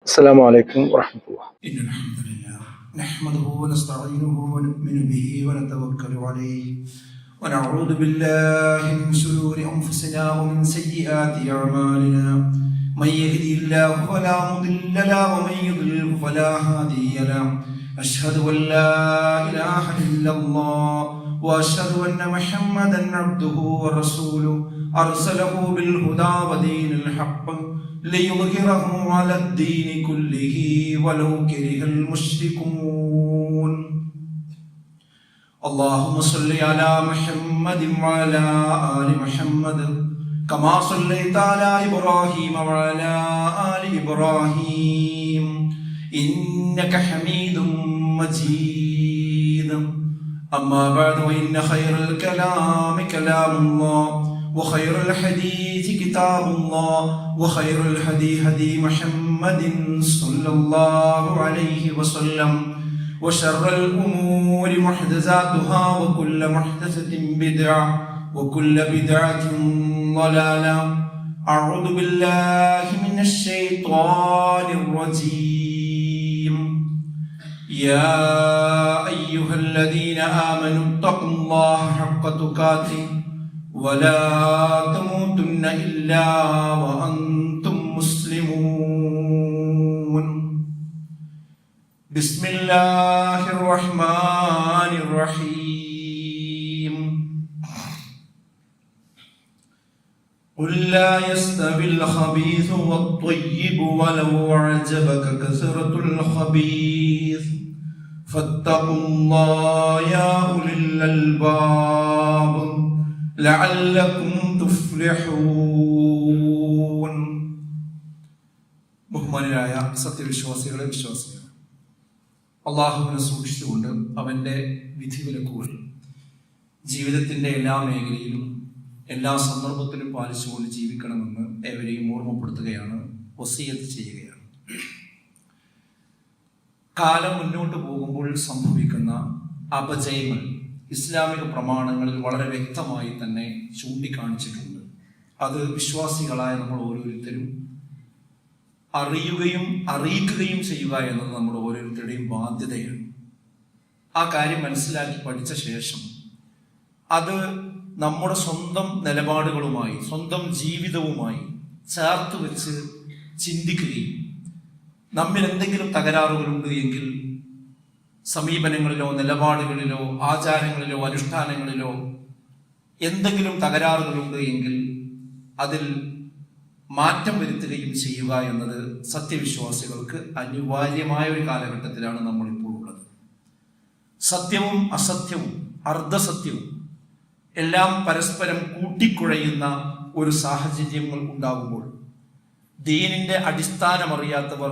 السلام عليكم ورحمة الله. إن الحمد لله نحمده ونستعينه ونؤمن به ونتوكل عليه ونعوذ بالله من شرور أنفسنا ومن سيئات أعمالنا من يهدي الله فلا مضل له ومن يضلل فلا هادي له أشهد أن لا إله إلا الله وأشهد أن محمدا عبده ورسوله أرسله بالهدى ودين الحق ليظهره على الدين كله ولو كره المشركون. اللهم صل على محمد وعلى آل محمد كما صليت على إبراهيم وعلى آل إبراهيم إنك حميد مجيد. أما بعد وإن خير الكلام كلام الله وخير الحديث كتاب الله وخير الهدي هدي محمد صلى الله عليه وسلم وشر الأمور محدثاتها وكل محدثة بدعة وكل بدعة ضلالة. أعوذ بالله من الشيطان الرجيم. يا أيها الذين آمنوا اتقوا الله حق تقاته ولا تموتن إلا وأنتم مسلمون. بسم الله الرحمن الرحيم. قل لا يستوي الخبيث والطيب ولو أعجبك كثرة الخبيث فاتقوا الله يا أولي الألباب لعلكم تفلحون. ബഹുമാനരായ സത്യവിശ്വാസികളെ വിശ്വാസികൾ, അള്ളാഹുവിനെ സൂക്ഷിച്ചുകൊണ്ട് അവന്റെ വിധിവിലക്കുകൾ ജീവിതത്തിന്റെ എല്ലാ മേഖലയിലും എല്ലാ സന്ദർഭത്തിലും പാലിച്ചുകൊണ്ട് ജീവിക്കണമെന്ന് ഏവരെയും ഓർമ്മപ്പെടുത്തുകയാണ്, വസിയത്ത് ചെയ്യുകയാണ്. കാലം മുന്നോട്ട് പോകുമ്പോൾ സംഭവിക്കുന്ന അപജയങ്ങൾ ഇസ്ലാമിക പ്രമാണങ്ങളിൽ വളരെ വ്യക്തമായി തന്നെ ചൂണ്ടിക്കാണിച്ചിട്ടുണ്ട്. അത് വിശ്വാസികളായ നമ്മൾ ഓരോരുത്തരും അറിയുകയും അറിയിക്കുകയും ചെയ്യുക എന്നത് നമ്മുടെ ഓരോരുത്തരുടെയും ബാധ്യതയാണ്. ആ കാര്യം മനസ്സിലാക്കി പഠിച്ച ശേഷം അത് നമ്മുടെ സ്വന്തം നിലപാടുകളുമായി സ്വന്തം ജീവിതവുമായി ചേർത്ത് വെച്ച് ചിന്തിക്കുകയും നമ്മിൽ എന്തെങ്കിലും തകരാറുകളുണ്ട് എങ്കിൽ സമീപനങ്ങളിലോ നിലപാടുകളിലോ ആചാരങ്ങളിലോ അനുഷ്ഠാനങ്ങളിലോ എന്തെങ്കിലും തകരാറുകളുണ്ട് എങ്കിൽ അതിൽ മാറ്റം വരുത്തുകയും ചെയ്യുക എന്നത് സത്യവിശ്വാസികൾക്ക് അനിവാര്യമായ ഒരു കാലഘട്ടത്തിലാണ് നമ്മളിപ്പോൾ ഉള്ളത്. സത്യവും അസത്യവും അർദ്ധസത്യവും എല്ലാം പരസ്പരം കൂട്ടിക്കുഴയുന്ന ഒരു സാഹചര്യങ്ങൾ ഉണ്ടാകുമ്പോൾ ദീനിന്റെ അടിസ്ഥാനമറിയാത്തവർ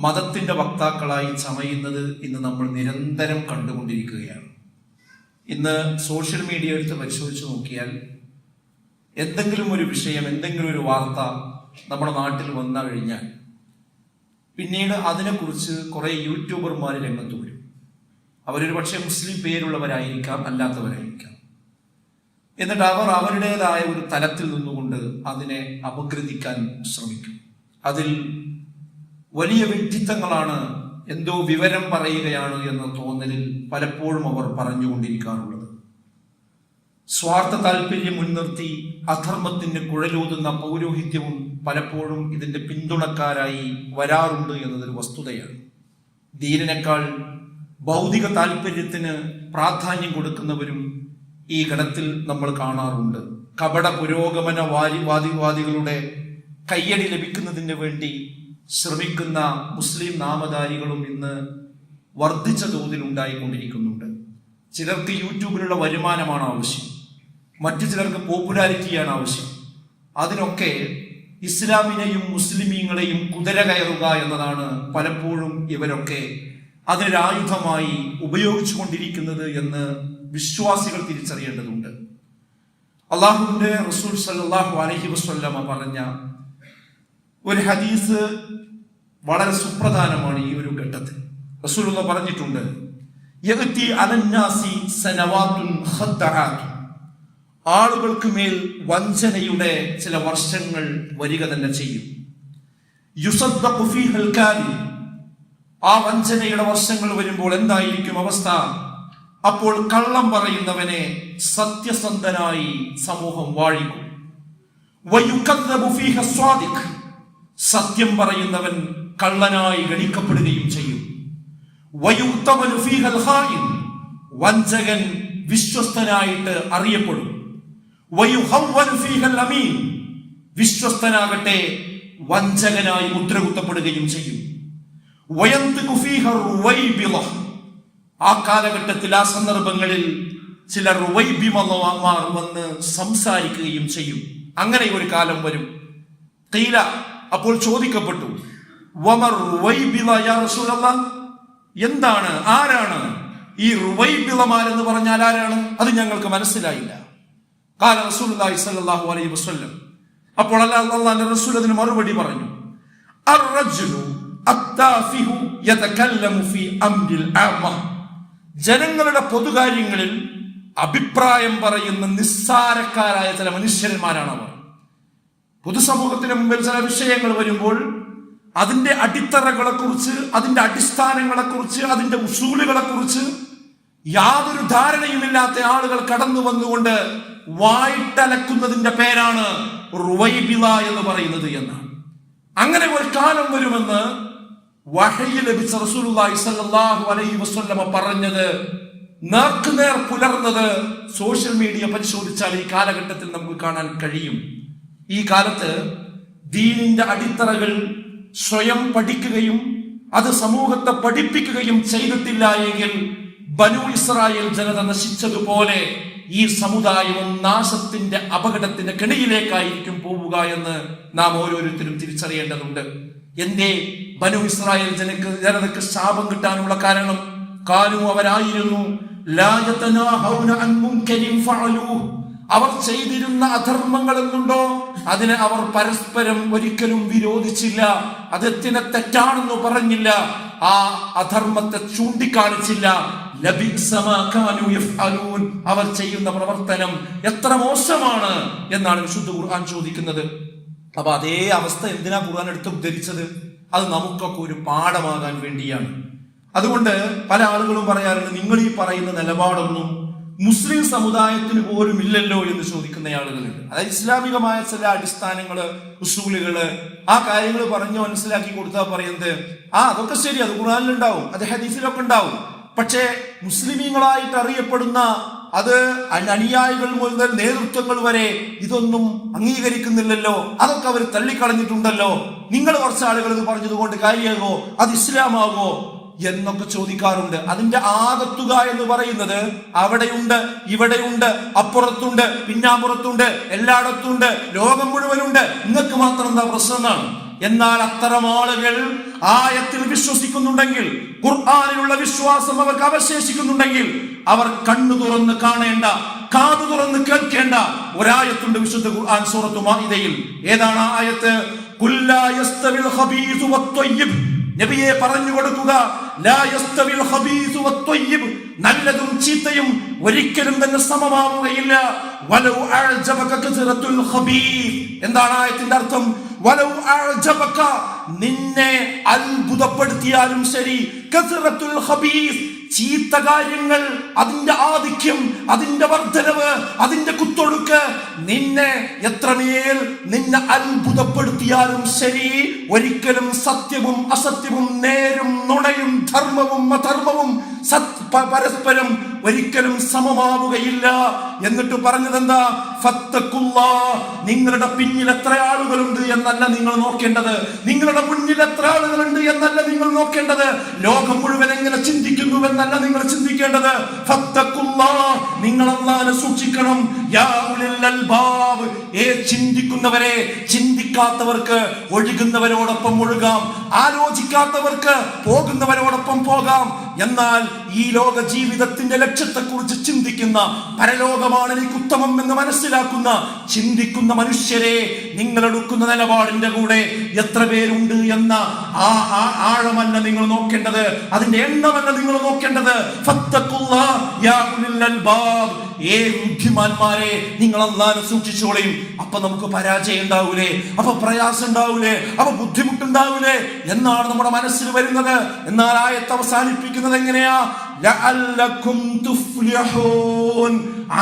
മതത്തിന്റെ വക്താക്കളായി ചമയുന്നത് ഇന്ന് നമ്മൾ നിരന്തരം കണ്ടുകൊണ്ടിരിക്കുകയാണ്. ഇന്ന് സോഷ്യൽ മീഡിയ എടുത്ത് പരിശോധിച്ച് നോക്കിയാൽ എന്തെങ്കിലും ഒരു വിഷയം, എന്തെങ്കിലും ഒരു വാർത്ത നമ്മുടെ നാട്ടിൽ വന്നു കഴിഞ്ഞാൽ പിന്നീട് അതിനെക്കുറിച്ച് കുറെ യൂട്യൂബർമാർ രംഗത്ത് വരും. അവരൊരു പക്ഷേ മുസ്ലിം പേരുള്ളവരായിരിക്കാം, അല്ലാത്തവരായിരിക്കാം. എന്നിട്ട് അവർ അവരുടേതായ ഒരു തലത്തിൽ നിന്നുകൊണ്ട് അതിനെ അപഗ്രഥിക്കാൻ ശ്രമിക്കും. അതിൽ വലിയ വ്യക്തിത്വങ്ങളാണ്, എന്തോ വിവരം പറയുകയാണ് എന്ന തോന്നലിൽ പലപ്പോഴും അവർ പറഞ്ഞുകൊണ്ടിരിക്കാറുള്ളത്. സ്വാർത്ഥ താല്പര്യം മുൻനിർത്തി അധർമ്മത്തിന് കുഴലൂതുന്ന പൗരോഹിത്യവും പലപ്പോഴും ഇതിന്റെ പിന്തുണക്കാരായി വരാറുണ്ട് എന്നതൊരു വസ്തുതയാണ്. ദീനിനേക്കാൾ ഭൗതിക താല്പര്യത്തിന് പ്രാധാന്യം കൊടുക്കുന്നവരും ഈ ഗണത്തിൽ നമ്മൾ കാണാറുണ്ട്. കപട പുരോഗമന വാദികളുടെ കയ്യടി ലഭിക്കുന്നതിന് വേണ്ടി ശ്രമിക്കുന്ന മുസ്ലിം നാമധാരികളും ഇന്ന് വർദ്ധിച്ച തോതിൽ ഉണ്ടായിക്കൊണ്ടിരിക്കുന്നുണ്ട്. ചിലർക്ക് യൂട്യൂബിലുള്ള വരുമാനമാണ് ആവശ്യം, മറ്റു ചിലർക്ക് പോപ്പുലാരിറ്റിയാണ് ആവശ്യം. അതിനൊക്കെ ഇസ്ലാമിനെയും മുസ്ലിമീങ്ങളെയും കുതിര കയറുക എന്നതാണ് പലപ്പോഴും ഇവരൊക്കെ അതിനൊരായുധമായി ഉപയോഗിച്ചു കൊണ്ടിരിക്കുന്നത് എന്ന് വിശ്വാസികൾ തിരിച്ചറിയേണ്ടതുണ്ട്. അള്ളാഹുവിന്റെ റസൂൽ സല്ലല്ലാഹു അലൈഹി വസല്ലമ പറഞ്ഞ ഒരു ഹദീസ് വളരെ സുപ്രധാനമാണ് ഈ ഒരു ഘട്ടത്തിൽ. റസൂലുള്ളാഹി പറഞ്ഞിട്ടുണ്ട്, യഅതി അലന്നാസി സനവാതുൻ ഖദ്ദഅത്, ആളുകൾക്ക് മേൽ വഞ്ചനയുടെ ചില വർഷങ്ങൾ വരിക തന്നെ ചെയ്യും. യുസദ്ദഖു ഫീഹൽ കാദിബ്. ആ വഞ്ചനയുടെ വർഷങ്ങൾ വരുമ്പോൾ എന്തായിരിക്കും അവസ്ഥ? അപ്പോൾ കള്ളം പറയുന്നവനെ സത്യസന്ധനായി സമൂഹം വാഴിക്കും. വയുകദ്ദബു ഫീഹ സ്വാദിഖ്. സത്യം പറയുന്നവൻ കള്ളനായി ഗണിക്കപ്പെടുകയും ചെയ്യും. വയുതമനു ഫീഹൽ ഖായിൻ. വഞ്ചകൻ വിശ്വസ്തനായിട്ട് അറിയപ്പെടും. വയുഹവ്വനു ഫീഹൽ അമീൻ. വിശ്വസ്തനാകട്ടെ വഞ്ചകനായി മുദ്രകുത്തപ്പെടുകയും ചെയ്യും. വയന്തിഖു ഫീഹ റുവൈബിള. ആ കാലഘട്ടത്തിൽ, ആ സന്ദർഭങ്ങളിൽ ചില റുവൈബിളമാർ വന്ന് സംസാരിക്കുകയും ചെയ്യും. അങ്ങനെ ഒരു കാലം വരും. ഖീല, അപ്പോൾ ചോദിക്കപ്പെട്ടു, വമർ റുവൈബിള യാ റസൂലല്ലാഹ്. എന്താണ്, ആരാണ് ഈ റുവൈബിളമാരെന്ന് പറഞ്ഞാൽ ആരാണ്? അത് ഞങ്ങൾക്ക് മനസ്സിലായില്ല. ഖാല റസൂലുള്ളാഹി സ്വല്ലല്ലാഹു അലൈഹി വസല്ലം. അപ്പോൾ അല്ലാഹുവിന്റെ റസൂൽ അതിന് മറുപടി പറഞ്ഞു, അർറജുലു അത്താഫിഹു യതകല്ലമു ഫീ അംരിൽ ആമ. ജനങ്ങളുടെ പൊതുകാര്യങ്ങളിൽ അഭിപ്രായം പറയുന്ന നിസ്സാരക്കാരായ ചില മനുഷ്യന്മാരാണ് അവർ. പൊതുസമൂഹത്തിന് മുമ്പിൽ ചില വിഷയങ്ങൾ വരുമ്പോൾ അതിന്റെ അടിത്തറകളെ കുറിച്ച്, അതിന്റെ അടിസ്ഥാനങ്ങളെ കുറിച്ച്, അതിന്റെ ഉസൂലുകളെ കുറിച്ച് യാതൊരു ധാരണയുമില്ലാത്ത ആളുകൾ കടന്നു വന്നുകൊണ്ട് വായിട്ടലക്കുന്നതിന്റെ പേരാണ് റുവൈബിള എന്ന് പറയുന്നത് എന്നാണ്. അങ്ങനെ ഒരു കാലം വരുമെന്ന് വഹയി ലഭിച്ച റസൂലുള്ളാഹി സ്വല്ലല്ലാഹു അലൈഹി വസല്ലമ പറഞ്ഞത്, നേർക്കുനേർ പുലർന്നത് സോഷ്യൽ മീഡിയ പരിശോധിച്ചാൽ ഈ കാലഘട്ടത്തിൽ നമുക്ക് കാണാൻ കഴിയും. ഈ കാലത്ത് ദീനിന്റെ അടിത്തറകൾ സ്വയം പഠിക്കുകയും അത് സമൂഹത്തെ പഠിപ്പിക്കുകയും ചെയ്തിട്ടില്ല എങ്കിൽ ബനൂ ഇസ്രായേൽ ജനത നശിച്ചതുപോലെ ഈ സമുദായവും നാശത്തിന്റെ അപകടത്തിന്റെ കെണിയിലേക്കായിരിക്കും പോവുക എന്ന് നാം ഓരോരുത്തരും തിരിച്ചറിയേണ്ടതുണ്ട്. എന്തേ ബനൂ ഇസ്രായേൽ ജനതയ്ക്ക് ശാപം കിട്ടാനുള്ള കാരണം? കാലു, അവരായിരുന്നു ലാ യതനാഹൗന അൻ മുൻകരിൻ ഫഅലൂഹ്. അവർ ചെയ്തിരുന്ന അധർമ്മങ്ങൾ എന്തുണ്ടോ അതിനെ അവർ പരസ്പരം ഒരിക്കലും വിരോധിച്ചില്ല, അതെത്തിനെ തെറ്റാണെന്ന് പറഞ്ഞില്ല, ആ അധർമ്മത്തെ ചൂണ്ടിക്കാണിച്ചില്ല. അവർ ചെയ്യുന്ന പ്രവർത്തനം എത്ര മോശമാണ് എന്നാണ് വിശുദ്ധ ഖുർആൻ ചോദിക്കുന്നത്. അപ്പൊ അതേ അവസ്ഥ എന്തിനാ ഖുർആൻ എടുത്ത് ഉദ്ധരിച്ചത്? അത് നമുക്കൊക്കെ ഒരു പാഠമാകാൻ വേണ്ടിയാണ്. അതുകൊണ്ട് പല ആളുകളും പറയാറുണ്ട്, നിങ്ങൾ ഈ പറയുന്ന നിലപാടൊന്നും മുസ്ലിം സമുദായത്തിന് പോലും ഇല്ലല്ലോ എന്ന് ചോദിക്കുന്ന ആളുകളുണ്ട്. അതായത് ഇസ്ലാമികമായ ചില അടിസ്ഥാനങ്ങള്, ഉസൂലുകള്, ആ കാര്യങ്ങൾ പറഞ്ഞു മനസ്സിലാക്കി കൊടുത്താൽ പറയുന്നത് അതൊക്കെ ശരി, അത് ഖുർആനിലുണ്ടാവും, അത് ഹദീസിലൊക്കെ ഉണ്ടാവും. പക്ഷേ മുസ്ലിമീങ്ങളായിട്ട് അറിയപ്പെടുന്ന അത് അനുയായികൾ മുതൽ നേതൃത്വങ്ങൾ വരെ ഇതൊന്നും അംഗീകരിക്കുന്നില്ലല്ലോ, അതൊക്കെ അവർ തള്ളിക്കളഞ്ഞിട്ടുണ്ടല്ലോ, നിങ്ങൾ കുറച്ച് ആളുകൾ ഇത് പറഞ്ഞതുകൊണ്ട് കാര്യമാകോ, അത് ഇസ്ലാമാകോ എന്നൊക്കെ ചോദിക്കാറുണ്ട്. അതിന്റെ ആകത്തുക എന്ന് പറയുന്നത് അവിടെയുണ്ട്, ഇവിടെയുണ്ട്, അപ്പുറത്തുണ്ട്, പിന്നാമ്പുറത്തുണ്ട്, എല്ലായിടത്തുണ്ട്, ലോകം മുഴുവനുണ്ട്, നിങ്ങൾക്ക് മാത്രം എന്താ പ്രശ്നം എന്നാണ്. എന്നാൽ അത്തരം ആളുകൾ ആയത്തിൽ വിശ്വസിക്കുന്നുണ്ടെങ്കിൽ, ഖുർആനിലുള്ള വിശ്വാസം അവർക്ക് അവശേഷിക്കുന്നുണ്ടെങ്കിൽ, അവർ കണ്ണു തുറന്ന് കാണേണ്ട, കാതു തുറന്ന് കേൾക്കേണ്ട ഒരായത്തുണ്ട് വിശുദ്ധ ഖുർആൻ സൂറത്തു മാഇദയിൽ. ഏതാണ് ആ ആയത്ത്? ഖുല്ലാ യസ്തവിൽ ഖബീസു വത്വയ്യിബ്. നബിയെ പറഞ്ഞു കൊടുക്കുക, ലാ യസ്തവിൽ ഖബീസു വത്വയ്യിബ്, നല്ലതും ചീത്തയും ഒരിക്കലും തന്നെ സമമാവുകയില്ല. വലൗ അഅജബക കസറത്തുൽ ഖബീസ്. എന്താണ് ആയത്തിന്റെ അർത്ഥം? വലൗ അഅജബക, നിന്നെ അത്ഭുതപ്പെടുത്തിയാലും ശരി, കസറത്തുൽ ഖബീസ്, ചീത്ത കാര്യങ്ങൾ, അതിന്റെ ആധിക്യം, അതിന്റെ വർധനവ്, അതിന്റെ കുത്തൊഴുക്ക്, നിന്നെ എത്രമേൽ നിന്നെ അത്ഭുതപ്പെടുത്തിയാലും ശരി, ഒരിക്കലും സത്യവും അസത്യവും, നേരും നുണയും, ധർമ്മവും അധർമ്മവും പരസ്പരം ഒരിക്കലും സമമാവുകയില്ല. എന്നിട്ട് പറഞ്ഞതെന്താ? ഫത്തഖുല്ലാ, നിങ്ങളുടെ പിന്നിൽ എത്ര ആളുകളുണ്ട് എന്നല്ല നിങ്ങൾ നോക്കേണ്ടത്, നിങ്ങളുടെ മുന്നിൽ എത്ര ആളുകളുണ്ട് എന്നല്ല നിങ്ങൾ നോക്കേണ്ടത്, ലോകം മുഴുവൻ എങ്ങനെ ചിന്തിക്കുന്നു എന്നല്ല നിങ്ങൾ ചിന്തിക്കേണ്ടത്. ഫത്തഖുല്ലാ, നിങ്ങൾ അല്ലാഹുവിനെ സൂക്ഷിക്കണം. യാ ഉലിൽ അൽബാബ്, ചിന്തിക്കുന്നവരെ, ചിന്തിക്കാത്തവർക്ക് ഒഴുകുന്നവരോടൊപ്പം ഒഴുകാം, ആലോചിക്കാത്തവർക്ക് പോകുന്നവരോടൊപ്പം പോകാം. എന്നാൽ ഈ ലോക ജീവിതത്തിന്റെ ലക്ഷ്യത്തെക്കുറിച്ച് ചിന്തിക്കുന്ന, പരലോകമാണ് എനിക്ക് ഉത്തമം എന്ന് മനസ്സിലാക്കുന്ന, ചിന്തിക്കുന്ന മനുഷ്യരെ നിങ്ങൾ എടുക്കുന്ന നിലപാടിന്റെ കൂടെ എത്ര പേരുണ്ട് എന്ന ആഴമല്ല നിങ്ങൾ നോക്കേണ്ടത്, അതിന്റെ എണ്ണമല്ല നിങ്ങൾ നോക്കേണ്ടത്. ഫത്തഖുല്ലാഹ് യാ ഉലിൽ അൽബാബ്, ബുദ്ധിമാന്മാരെ നിങ്ങൾ അല്ലാഹുവിനെ സൂക്ഷിച്ചോളയും. അപ്പൊ നമുക്ക് പരാജയം ഉണ്ടാവൂലേ, അപ്പൊ പ്രയാസം ഉണ്ടാവൂലേ, അപ്പൊ ബുദ്ധിമുട്ടുണ്ടാവൂലേ എന്നാണ് നമ്മുടെ മനസ്സിൽ വരുന്നത്. എന്നാൽ ആയത്ത് അവസാനിപ്പിക്കുന്നത് എങ്ങനെയാ? ലഅല്ലകും തുഫ്ലിഹൂൻ,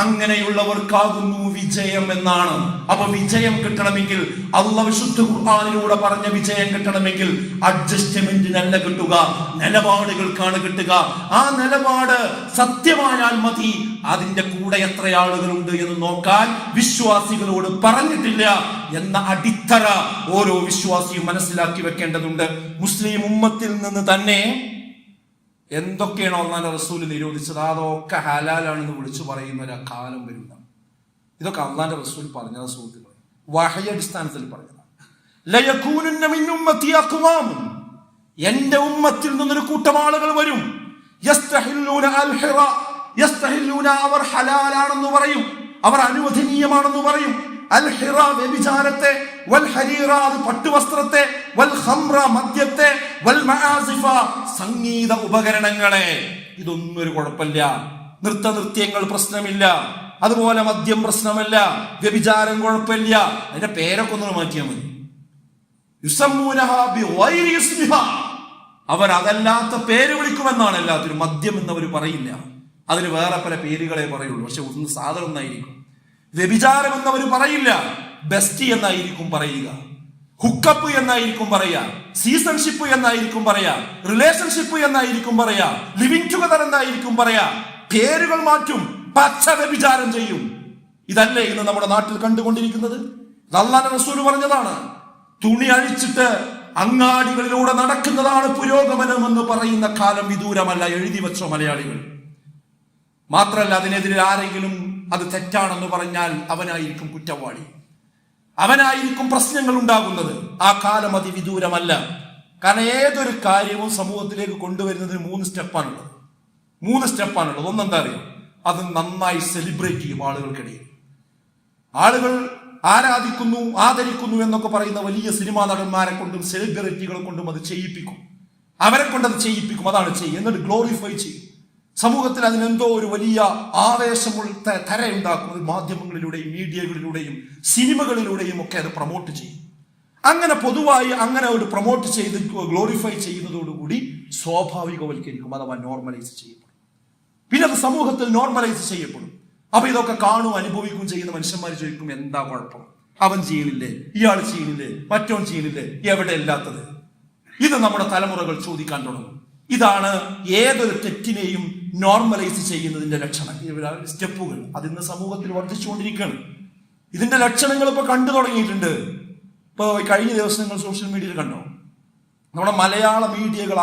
അങ്ങനെയുള്ളവർക്കാകുന്നു വിജയം എന്നാണ്. അപ്പൊ വിജയം കിട്ടണമെങ്കിൽ, അല്ലാഹു വിശുദ്ധ ഖുർആനിലൂടെ പറഞ്ഞ വിജയം കിട്ടണമെങ്കിൽ അഡ്ജസ്റ്റ്മെന്റിനല്ല കിട്ടുക, നിലപാടുകൾക്കാണ് കിട്ടുക. ആ നിലപാട് സത്യമായാൽ മതി. അതിന്റെ കൂടെ എത്ര ആളുകളുണ്ട് എന്ന് നോക്കാൻ വിശ്വാസികളോട് പറഞ്ഞിട്ടില്ല എന്ന അടിത്തറ ഓരോ വിശ്വാസിയും മനസ്സിലാക്കി വെക്കേണ്ടതുണ്ട്. മുസ്ലിം ഉമ്മത്തിൽ നിന്ന് തന്നെ എന്തൊക്കെയാണോ അല്ലാഹുവിന്റെ റസൂൽ നിരോധിച്ചത് അതൊക്കെ ഹലാലാണെന്ന് വിളിച്ചു പറയുന്ന ഒരു കാലം വരുന്നതാണ്. ഇതൊക്കെ അല്ലാഹുവിന്റെ റസൂൽ പറഞ്ഞത് സുഹൃത്തുക്കളെ, വഹയി അടിസ്ഥാനത്തിൽ പറഞ്ഞതാണ്. ലയകൂനുന്ന മിൻ ഉമ്മത്തി അഖ്വാം, എന്റെ ഉമ്മത്തിൽ നിന്നൊരു കൂട്ടം ആളുകൾ വരും. യസ്തഹില്ലൂന അൽഹിറ, യസ്തഹില്ലൂന, അവർ ഹലാലാണെന്ന് പറയും, അവർ അനുവദനീയമാണെന്ന് പറയും. അൽഹിറ വ്യഭിചാരത്തെ, വൽ ഹരീറ അത് പട്ടുവസ്ത്രത്തെ, വൽ ഖംറ മദ്യത്തെ, വൽ മആസിഫ സംഗീത ഉപകരണങ്ങളെ. ഇതൊന്നും ഒരു കുഴപ്പമില്ല, നൃത്തനൃത്യങ്ങൾ പ്രശ്നമില്ല, അതുപോലെ മദ്യം പ്രശ്നമല്ല, വ്യഭിചാരം കുഴപ്പമില്ല. അതിന്റെ പേരൊക്കെ ഒന്ന് മാറ്റിയാൽ മതി. യുസമ്മൂനഹാ ബിഗൈരി ഇസ്മിഹാ, അവർ അതല്ലാത്ത പേര് വിളിക്കുമെന്നാണ് എല്ലാത്തിനും. മദ്യം എന്നവർ പറയില്ല, അതിന് വേറെ പല പേരുകളെ പറയുള്ളൂ. പക്ഷെ ഒന്ന് സാധനം ഒന്നായിരിക്കും. വ്യഭിചാരം എന്നവർ പറയില്ല, ബെസ്റ്റി എന്നായിരിക്കും പറയുക, ഹുക്കപ്പ് എന്നായിരിക്കും പറയാ, സീസൺഷിപ്പ് എന്നായിരിക്കും പറയാ, റിലേഷൻഷിപ്പ് എന്നായിരിക്കും പറയാ, ലിവിങ് ടുഗദർ എന്നായിരിക്കും പറയാ. പേരുകൾ മാറ്റും, പച്ച വ്യഭിചാരം ചെയ്യും. ഇതല്ലേ ഇന്ന് നമ്മുടെ നാട്ടിൽ കണ്ടുകൊണ്ടിരിക്കുന്നത്? അല്ലാഹുവിന്റെ റസൂൽ പറഞ്ഞതാണ്. തുണി അഴിച്ചിട്ട് അങ്ങാടികളിലൂടെ നടക്കുന്നതാണ് പുരോഗമനം എന്ന് പറയുന്ന കാലം വിദൂരമല്ല. എഴുതി വെച്ചോ മലയാളികൾ. മാത്രല്ല, അതിനെതിരെ ആരെങ്കിലും അത് തെറ്റാണെന്ന് പറഞ്ഞാൽ അവനായിരിക്കും കുറ്റവാളി, അവനായിരിക്കും പ്രശ്നങ്ങൾ ഉണ്ടാകുന്നത്. ആ കാലം അതിവിദൂരമല്ല. കാരണം ഏതൊരു കാര്യവും സമൂഹത്തിലേക്ക് കൊണ്ടുവരുന്നതിന് 3 സ്റ്റെപ്പാണുള്ളത്. 3 സ്റ്റെപ്പാണുള്ളത്. ഒന്നെന്താ അറിയാം? അത് നന്നായി സെലിബ്രേറ്റ് ചെയ്യും ആളുകൾക്കിടയിൽ. ആളുകൾ ആരാധിക്കുന്നു, ആദരിക്കുന്നു എന്നൊക്കെ പറയുന്ന വലിയ സിനിമാ നടന്മാരെ കൊണ്ടും സെലിബ്രിറ്റികളെ കൊണ്ടും അത് ചെയ്യിപ്പിക്കും. അവരെ കൊണ്ട് അത് ചെയ്യിപ്പിക്കും. അതാണ് ചെയ്യും. എന്നിട്ട് ഗ്ലോറിഫൈ ചെയ്യും. സമൂഹത്തിൽ അതിനെന്തോ ഒരു വലിയ ആവേശമുള്ള തരയുണ്ടാക്കുന്നത് മാധ്യമങ്ങളിലൂടെയും മീഡിയകളിലൂടെയും സിനിമകളിലൂടെയും ഒക്കെ അത് പ്രൊമോട്ട് ചെയ്യും. അങ്ങനെ പൊതുവായി അങ്ങനെ ഒരു പ്രൊമോട്ട് ചെയ്ത് ഗ്ലോറിഫൈ ചെയ്യുന്നതോടുകൂടി സ്വാഭാവികവൽക്കരിക്കും, അഥവാ നോർമലൈസ് ചെയ്യപ്പെടും. പിന്നെ അത് സമൂഹത്തിൽ നോർമലൈസ് ചെയ്യപ്പെടും. അപ്പൊ ഇതൊക്കെ കാണും അനുഭവിക്കുകയും ചെയ്യുന്ന മനുഷ്യന്മാർ ചോദിക്കും, എന്താ കുഴപ്പം? അവൻ ചെയ്യണില്ലേ, ഇയാൾ ചെയ്യണില്ലേ, മറ്റോൻ ചെയ്യണില്ലേ, എവിടെ ഇല്ലാത്തത്? ഇത് നമ്മുടെ തലമുറകൾ ചോദിക്കാൻ തുടങ്ങും. ഇതാണ് ഏതൊരു തെറ്റിനെയും നോർമലൈസ് ചെയ്യുന്നതിന്റെ ലക്ഷണം, സ്റ്റെപ്പുകൾ. അതിന്ന് സമൂഹത്തിൽ വർദ്ധിച്ചുകൊണ്ടിരിക്കുകയാണ്. ഇതിന്റെ ലക്ഷണങ്ങൾ ഇപ്പൊ കണ്ടു തുടങ്ങിയിട്ടുണ്ട്. ഇപ്പൊ കഴിഞ്ഞ ദിവസങ്ങൾ സോഷ്യൽ മീഡിയയിൽ കണ്ടോ? നമ്മുടെ മലയാള മീഡിയകൾ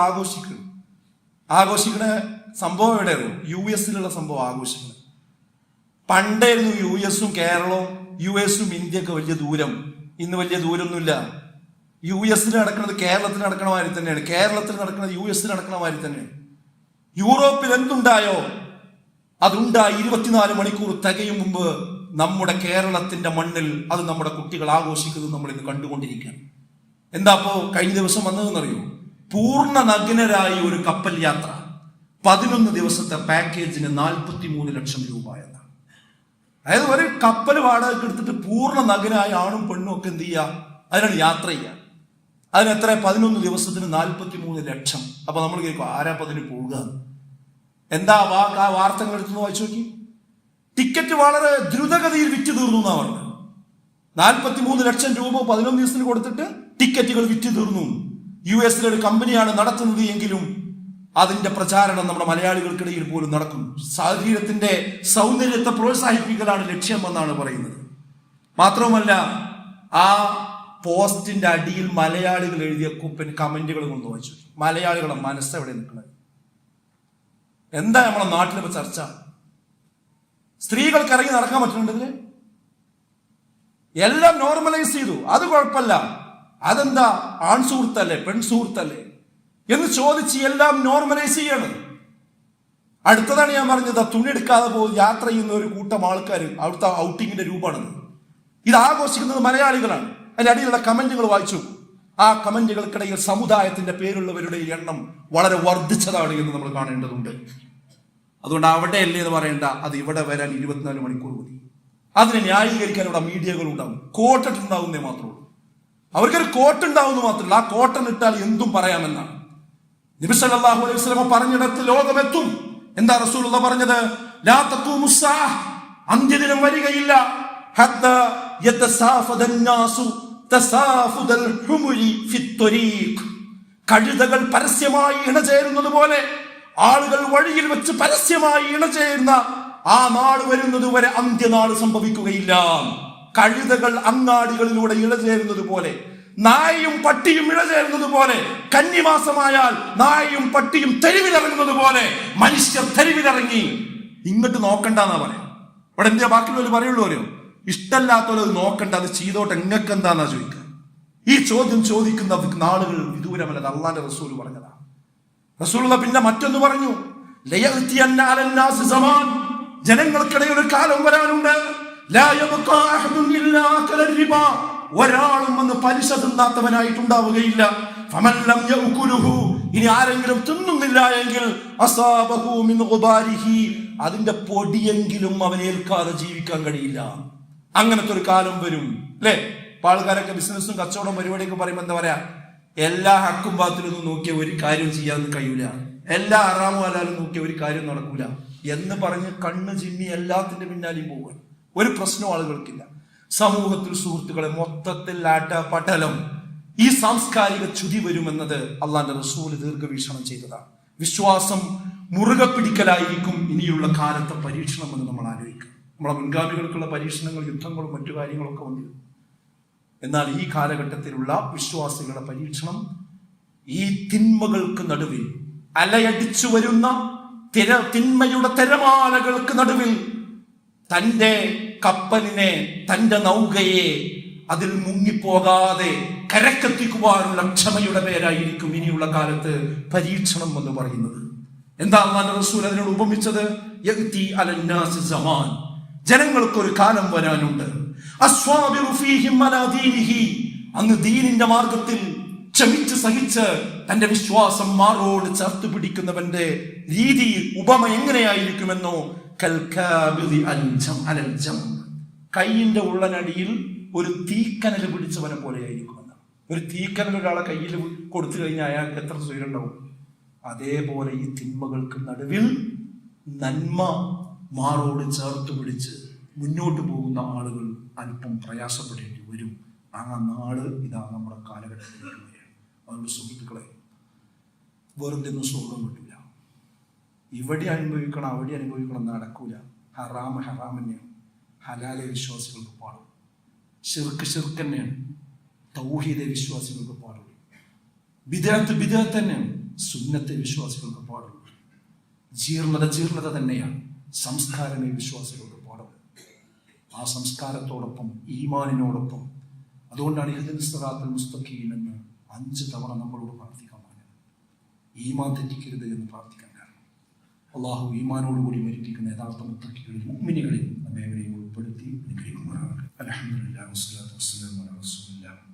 ആഘോഷിക്കുന്ന സംഭവം എവിടെയായിരുന്നു? US സംഭവം ആഘോഷിക്കുന്നത്. പണ്ടായിരുന്നു US കേരളവും US ഇന്ത്യയൊക്കെ വലിയ ദൂരം. ഇന്ന് വലിയ ദൂരമൊന്നുമില്ല. US നടക്കുന്നത് കേരളത്തിൽ നടക്കണ മാതിരി തന്നെയാണ്, കേരളത്തിൽ നടക്കുന്നത് US നടക്കണ മാതിരി തന്നെയാണ്. യൂറോപ്പിൽ എന്തുണ്ടായോ അതുണ്ടായി 24 മണിക്കൂർ തികയും മുമ്പ് നമ്മുടെ കേരളത്തിന്റെ മണ്ണിൽ അത് നമ്മുടെ കുട്ടികൾ ആഘോഷിക്കുന്നത് നമ്മൾ ഇന്ന് കണ്ടുകൊണ്ടിരിക്കുകയാണ്. എന്താ അപ്പോ കഴിഞ്ഞ ദിവസം വന്നതെന്നറിയോ? പൂർണ്ണ നഗ്നരായി ഒരു കപ്പൽ യാത്ര, 11 ദിവസത്തെ പാക്കേജിന് 43 ലക്ഷം രൂപ എന്നാണ്. അതായത് ഒരു കപ്പൽ വാടകയ്ക്ക് എടുത്തിട്ട് പൂർണ്ണ നഗ്നരായ ആണും പെണ്ണും ഒക്കെ എന്ത് ചെയ്യുക, അതിനാണ് യാത്ര ചെയ്യുക. അതിനെത്ര? 11 ദിവസത്തിന് 43 ലക്ഷം. അപ്പൊ നമ്മൾ കേൾക്കും, ആരാ അതിന് പോവുക? എന്താ ആ വാർത്തകൾ എടുത്തു വായിച്ചു നോക്കി. ടിക്കറ്റ് വളരെ ദ്രുതഗതിയിൽ വിറ്റ് തീർന്നു എന്നാ പറഞ്ഞത്. 43 ലക്ഷം രൂപ 11 ദിവസത്തിന് കൊടുത്തിട്ട് ടിക്കറ്റുകൾ വിറ്റ് തീർന്നു. US ഒരു കമ്പനിയാണ് നടത്തുന്നത് എങ്കിലും അതിന്റെ പ്രചാരണം നമ്മുടെ മലയാളികൾക്കിടയിൽ പോലും നടക്കുന്നു. ശരീരത്തിന്റെ സൗന്ദര്യത്തെ പ്രോത്സാഹിപ്പിക്കലാണ് ലക്ഷ്യം എന്നാണ് പറയുന്നത്. മാത്രവുമല്ല, ആ പോസ്റ്റിന്റെ അടിയിൽ മലയാളികൾ എഴുതിയ കമന്റുകൾ കൊണ്ട് വായിച്ചു. മലയാളികളുടെ മനസ്സ് എവിടെ നിൽക്കുന്നത്? എന്താ നമ്മുടെ നാട്ടിലിപ്പോ ചർച്ച? സ്ത്രീകൾക്ക് ഇറങ്ങി നടക്കാൻ പറ്റുന്നുണ്ടെങ്കിൽ എല്ലാം നോർമലൈസ് ചെയ്തു, അത് കുഴപ്പമില്ല. അതെന്താ, ആൺ സുഹൃത്തല്ലേ പെൺ സുഹൃത്തല്ലേ എന്ന് ചോദിച്ച് എല്ലാം നോർമലൈസ് ചെയ്യണം. അടുത്തതാണ് ഞാൻ പറഞ്ഞത്, തുണി എടുക്കാതെ പോയി യാത്ര ചെയ്യുന്ന ഒരു കൂട്ടം ആൾക്കാർ, അവിടുത്തെ ഔട്ടിങ്ങിന്റെ രൂപമാണത്. ഇത് ആഘോഷിക്കുന്നത് മലയാളികളാണ്. അതിന്റെ അടിയിലുള്ള കമന്റുകൾ വായിച്ചു. ആ കമന്റുകൾക്കിടയിൽ സമുദായത്തിന്റെ പേരുള്ളവരുടെ എണ്ണം വളരെ വർദ്ധിച്ചതാണ് എന്ന് നമ്മൾ കാണേണ്ടതുണ്ട്. അതുകൊണ്ട് അവിടെ അല്ലേ എന്ന് പറയേണ്ട, അത് ഇവിടെ വരാൻ 24 മണിക്കൂർ മതി. അതിനെ ന്യായീകരിക്കാൻ ഇവിടെ മീഡിയകൾ ഉണ്ടാവും. കോട്ടിട്ടുണ്ടാവുന്നേ മാത്രമേ ഉള്ളൂ. അവർക്കൊരു കോട്ട് ഉണ്ടാവുന്ന മാത്രമല്ല, ആ കോട്ടൻ ഇട്ടാൽ എന്തും പറയാമെന്നാണ്. നബി സല്ലല്ലാഹു അലൈഹി വസല്ലം പറഞ്ഞിടത്ത് ലോകമെത്തും. എന്താ റസൂലുള്ളാഹി പറഞ്ഞത്? ലാ തഖൂമു സ്സാഅ, അന്ത്യദിനം വരികയില്ല. ഹത്താ യതസാഫദൻ നാസു തസാഫുദൽ ഹുമുരി ഫിത്ത്വരീഖ്. കഴുതകൾ പരസ്യമായി ഇണചേരുന്നത് പോലെ ആളുകൾ വഴിയിൽ വെച്ച് പരസ്യമായി ഇണചേരുന്ന ആ നാട് വരുന്നത് വരെ അന്ത്യനാൾ സംഭവിക്കുകയില്ല. കഴുതകൾ അങ്ങാടികളിലൂടെ ഇണചേരുന്നത് പോലെ, നായയും പട്ടിയും ഇണചേരുന്നത് പോലെ, കന്നിമാസമായാൽ നായയും പട്ടിയും തെരുവിലിറങ്ങുന്നത് പോലെ മനുഷ്യർ തെരുവിലിറങ്ങി. ഇങ്ങോട്ട് നോക്കണ്ടെന്നാ പറയാം. ഇവിടെ എന്താ ബാക്കിയുള്ളവർ പറയുള്ളൂ, അറിയോ? ഇഷ്ടമല്ലാത്തവർ നോക്കണ്ട, അത് ചെയ്തോട്ടെ, എങ്ങക്ക് എന്താന്നാ ചോദിക്കുക. ഈ ചോദ്യം ചോദിക്കുന്ന നാളുകൾ വിദൂരമല്ല. അള്ളാന്റെ റസൂൽ പറഞ്ഞതാണ്. റസൂലുള്ള പിന്നെ മറ്റൊന്ന് പറഞ്ഞു, ജനങ്ങൾക്കിടയിൽ ഒരു കാലം വരാനുണ്ട്, ഒരാളും വന്ന് പലിശ തിന്നാത്തവനായിട്ടുണ്ടാവുകയില്ല. ഇനി ആരെങ്കിലും തിന്നുന്നില്ല എങ്കിൽ അതിന്റെ പൊടിയെങ്കിലും അവനേൽക്കാതെ ജീവിക്കാൻ കഴിയില്ല. അങ്ങനത്തെ ഒരു കാലം വരും, അല്ലെ? ഇപ്പൊ ആൾക്കാരൊക്കെ ബിസിനസ്സും കച്ചവടം പരിപാടിയൊക്കെ പറയുമ്പോ എന്താ പറയാ, എല്ലാ ഹക്കും ബാത്തിലൊന്നും നോക്കിയ ഒരു കാര്യം ചെയ്യാൻ കഴിയൂല, എല്ലാ ഹറാമും ഹലാലും നോക്കിയ ഒരു കാര്യം നടക്കൂല എന്ന് പറഞ്ഞ് കണ്ണ് ചിമ്മി എല്ലാത്തിന്റെ പിന്നാലെയും പോവുക. ഒരു പ്രശ്നം ആളുകൾക്കില്ല. സമൂഹത്തിൽ സുഹൃത്തുക്കളെ മൊത്തത്തിൽ പട്ടലം, ഈ സാംസ്കാരിക ചുതി വരുമെന്നത് അള്ളാന്റെ റസൂൽ ദീർഘവീക്ഷണം ചെയ്തതാണ്. വിശ്വാസം മുറുകെ പിടിക്കലായിരിക്കും ഇനിയുള്ള കാലത്തെ പരീക്ഷണം എന്ന് നമ്മൾ ആലോചിക്കുക. നമ്മളെ മുൻഗാമികൾക്കുള്ള പരീക്ഷണങ്ങൾ, യുദ്ധങ്ങളും മറ്റു കാര്യങ്ങളൊക്കെ വന്നിരുന്നു. എന്നാൽ ഈ കാലഘട്ടത്തിലുള്ള വിശ്വാസികളുടെ പരീക്ഷണം ഈ തിന്മകൾക്ക് നടുവിൽ, അലയടിച്ചു വരുന്ന തിന്മയുടെ തിരമാലകൾക്ക് നടുവിൽ തന്റെ കപ്പലിനെ, തന്റെ നൗകയെ അതിൽ മുങ്ങിപ്പോകാതെ കരക്കെത്തിക്കുവാനുള്ള ക്ഷമയുടെ പേരായിരിക്കും ഇനിയുള്ള കാലത്ത് പരീക്ഷണം എന്ന് പറയുന്നത്. എന്താ അല്ലാഹുവിന്റെ റസൂൽ അതിനോട് ഉപമിച്ചത്? യഅതി അലന്നാസി സമാൻ, ജനങ്ങൾക്കൊരു കാലം വരാനുണ്ട്. അസ്വാബിറു ഫീഹിം അലാ ദീനിഹി, അന്ന് ദീനിന്റെ മാർഗത്തിൽ ക്ഷമിച്ച് സഹിച്ച് തന്റെ വിശ്വാസം മാറോട് ചേർത്ത് പിടിക്കുന്നവന്റെ രീതി, ഉപമ എങ്ങനെയായിരിക്കുമെന്നോ, കൈയിന്റെ ഉള്ളനടിയിൽ ഒരു തീക്കനൽ പിടിച്ചവനെ പോലെയായിരിക്കുമെന്ന്. ഒരു തീക്കനൽ ഒരാളെ കയ്യിൽ കൊടുത്തു കഴിഞ്ഞാൽ അയാൾക്ക് എത്ര സ്വൈരുണ്ടാവും? അതേപോലെ ഈ തിന്മകൾക്ക് നടുവിൽ നന്മ മാറോട് ചേർത്ത് പിടിച്ച് മുന്നോട്ട് പോകുന്ന ആളുകൾ അല്പം പ്രയാസപ്പെടേണ്ടി വരും. ആ നാട് ഇതാ നമ്മുടെ കാലഘട്ടത്തിൽ വരികയാണ്. അതുകൊണ്ട് സുഹൃത്തുക്കളെ, വെറുതെ ഒന്നും സുഖം കിട്ടില്ല. ഇവിടെ അനുഭവിക്കണം, അവിടെ അനുഭവിക്കണം, നടക്കൂല. ഹറാമ് ഹറാം തന്നെയാണ്, ഹലാലെ വിശ്വാസികൾക്ക് പാടും. ശിർക്ക് ശിർക്ക് തന്നെയാണ്, തൗഹീദെ വിശ്വാസികൾക്ക് പാടുള്ളൂ. ബിദ്അത്ത് ബിദ്അത്ത് തന്നെയാണ്, സുന്നത്തെ വിശ്വാസികൾക്ക് പാടുള്ളൂ. ജീർണത തന്നെയാണ്, സംസ്കാരമേ വിശ്വാസികൾക്ക് പാടുള്ളൂ. ആ സംസ്കാരത്തോടൊപ്പം ഈമാനിനോടൊപ്പം, അതുകൊണ്ടാണ് ഇഹ്ദിന സിറാത്തൽ മുസ്തഖീം എന്ന് 5 തവണ നമ്മളോട് പ്രാർത്ഥിക്കാൻ പറഞ്ഞത്. ഈമാൻ തെറ്റിക്കരുത് എന്ന് പ്രാർത്ഥിക്കാൻ കാരണം അള്ളാഹു ഈമാനോടുകൂടി മരിപ്പിക്കുന്ന യഥാർത്ഥ മുത്തഖികളിൽ, മുഅ്മിനീകളിൽ നമ്മേവരെയും ഉൾപ്പെടുത്തി അനുഗ്രഹിക്കുമാറാകട്ടെ. അൽഹംദുലില്ലാഹി വസ്സലാത്തു വസ്സലാമു അലാ റസൂലില്ലാഹി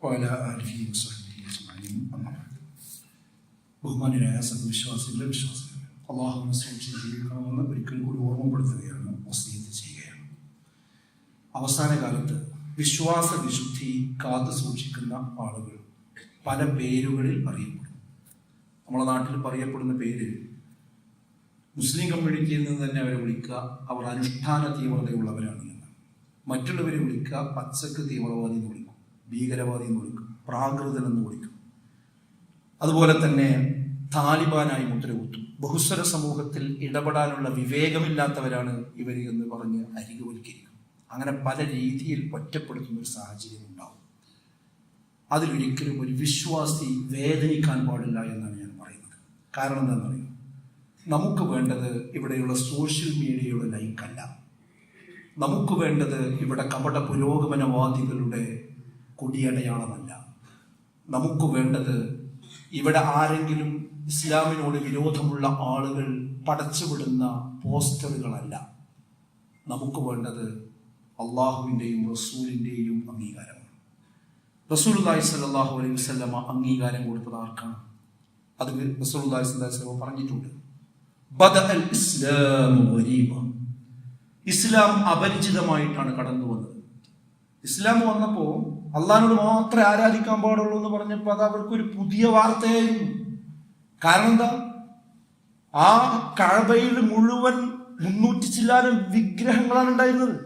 വഅലാ ആലിഹി വസഹ്ബിഹി അജ്മഈൻ. അമ്മാ ബഅദ്. ബഹുമാന്യരായ സദ്വിശ്വാസികളെ, വിശ്വാസികളെ, അള്ളാഹുവിനെ സൂക്ഷിച്ച് ജീവിക്കണമെന്ന് ഒരിക്കൽ കൂടി ഓർമ്മപ്പെടുത്തുകയാണ്, വസിയത്ത് ചെയ്യുകയാണ്. അവസാന കാലത്ത് വിശ്വാസ വിശുദ്ധി കാത്തു സൂക്ഷിക്കുന്ന ആളുകൾ പല പേരുകളിൽ അറിയപ്പെടും. നമ്മുടെ നാട്ടിൽ പറയപ്പെടുന്ന പേര്, മുസ്ലിം കമ്മ്യൂണിറ്റിയിൽ നിന്ന് തന്നെ അവരെ വിളിക്കുക അവർ അനുഷ്ഠാന തീവ്രതയുള്ളവരാണ് എന്ന്. മറ്റുള്ളവരെ വിളിക്കുക പച്ചക്ക് തീവ്രവാദി എന്ന് വിളിക്കും, ഭീകരവാദി എന്ന് വിളിക്കും, പ്രാകൃതൻ എന്ന് വിളിക്കും. അതുപോലെ തന്നെ താലിബാനായി മുദ്രകുത്തും. ബഹുസ്വര സമൂഹത്തിൽ ഇടപെടാനുള്ള വിവേകമില്ലാത്തവരാണ് ഇവർ എന്ന് പറഞ്ഞ് അരികുവൽക്കരിക്കും. അങ്ങനെ പല രീതിയിൽ ഒറ്റപ്പെടുത്തുന്ന ഒരു സാഹചര്യം ഉണ്ടാവും. അതിലൊരിക്കലും ഒരു വിശ്വാസി വേദനിക്കാൻ പാടില്ല എന്നാണ് ഞാൻ പറയുന്നത്. കാരണം എന്താണെന്ന് അറിയാം, നമുക്ക് വേണ്ടത് ഇവിടെയുള്ള സോഷ്യൽ മീഡിയയുടെ ലൈക്കല്ല. നമുക്ക് വേണ്ടത് ഇവിടെ കപട പുരോഗമനവാദികളുടെ കൊടിയടയാളമല്ല. നമുക്ക് വേണ്ടത് ഇവിടെ ആരെങ്കിലും ഇസ്ലാമിനോട് വിരോധമുള്ള ആളുകൾ പടച്ചുവിടുന്ന പോസ്റ്ററുകളല്ല. നമുക്ക് വേണ്ടത് അള്ളാഹുവിൻ്റെയും റസൂലിൻ്റെയും അംഗീകാരമാണ്. റസൂലുള്ളാഹി സ്വല്ലല്ലാഹു അലൈഹി വസല്ലമ അംഗീകാരം കൊടുത്തത് ആർക്കാണ്? അത് റസൂലുള്ളാഹി സ്വല്ലല്ലാഹു അലൈഹി വസല്ലമ പറഞ്ഞിട്ടുണ്ട്. ബദഅൽ ഇസ്ലാമു ഗരീബ. ഇസ്ലാം അപരിചിതമായിട്ടാണ് കടന്നു വന്നത്. ഇസ്ലാം വന്നപ്പോൾ അള്ളാഹിനോട് മാത്രമേ ആരാധിക്കാൻ പാടുള്ളൂ എന്ന് പറഞ്ഞപ്പോൾ അത് അവർക്കൊരു പുതിയ വാർത്തയായിരുന്നു. കാരണം എന്താ? ആ കഅബയിൽ മുഴുവൻ 300 ചില്ലാനം വിഗ്രഹങ്ങളാണ് ഉണ്ടായിരുന്നത്.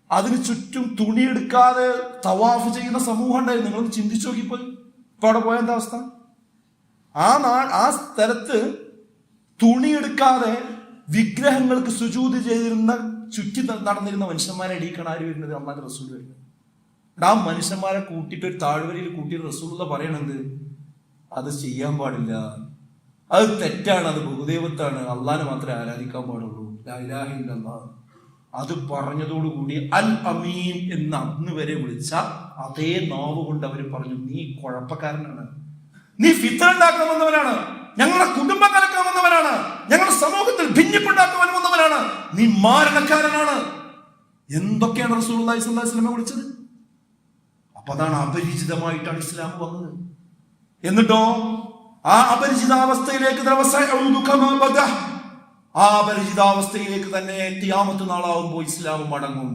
അതിന് ചുറ്റും തുണിയെടുക്കാതെ തവാഫ് ചെയ്യുന്ന സമൂഹം ഉണ്ടായിരുന്നു. നിങ്ങൾ ചിന്തിച്ചു നോക്കിപ്പോയി ഇപ്പൊ അവിടെ പോയ എന്താ അവസ്ഥ? ആ സ്ഥലത്ത് തുണിയെടുക്കാതെ വിഗ്രഹങ്ങൾക്ക് സുജൂദ് ചെയ്തിരുന്ന ചുറ്റി നടന്നിരുന്ന മനുഷ്യന്മാരെ അടിയിക്കാണ് ആര് വരുന്നത്? അള്ളാഹുവിന്റെ റസൂൽ വരുന്നത്. ആ മനുഷ്യന്മാരെ കൂട്ടിയിട്ട് ഒരു താഴ്വരയിൽ കൂട്ടിയിട്ട് റസൂലുള്ള പറയണത് അത് ചെയ്യാൻ പാടില്ല, അത് തെറ്റാണ്, അത് ബഹുദൈവത്താണ്, അള്ളാഹിനെ മാത്രമേ ആരാധിക്കാൻ പാടുള്ളൂ, ലാ ഇലാഹ ഇല്ലല്ലാഹ്. അത് പറഞ്ഞതോടുകൂടി അൽ അമീൻ എന്ന് അന്ന് വരെ വിളിച്ച അതേ നാവ് കൊണ്ട് അവർ പറഞ്ഞു, നീ കുഴപ്പക്കാരനാണ്, നീ ഫിത്ന ഉണ്ടാക്കാൻ വന്നവനാണ്, ഞങ്ങളുടെ കുടുംബം കലക്കാൻ വന്നവനാണ്, ഞങ്ങളുടെ സമൂഹത്തിൽ ഭിന്നിപ്പുണ്ടാക്കാൻ വന്നവനാണ്, നീ മാരണക്കാരനാണ്. എന്തൊക്കെയാണ് റസൂലുള്ളാഹി സ്വല്ലല്ലാഹു അലൈഹി വസല്ലം വിളിച്ചത്? അപ്പൊ അതാണ് അപരിചിതമായിട്ടാണ് ഇസ്ലാം വന്നത്. എന്നിട്ടോ ആ അപരിചിതാവസ്ഥയിലേക്ക് ആ അപരിചിതാവസ്ഥയിലേക്ക് തന്നെ ഖിയാമത്ത് നാളാവുമ്പോൾ ഇസ്ലാം മടങ്ങും.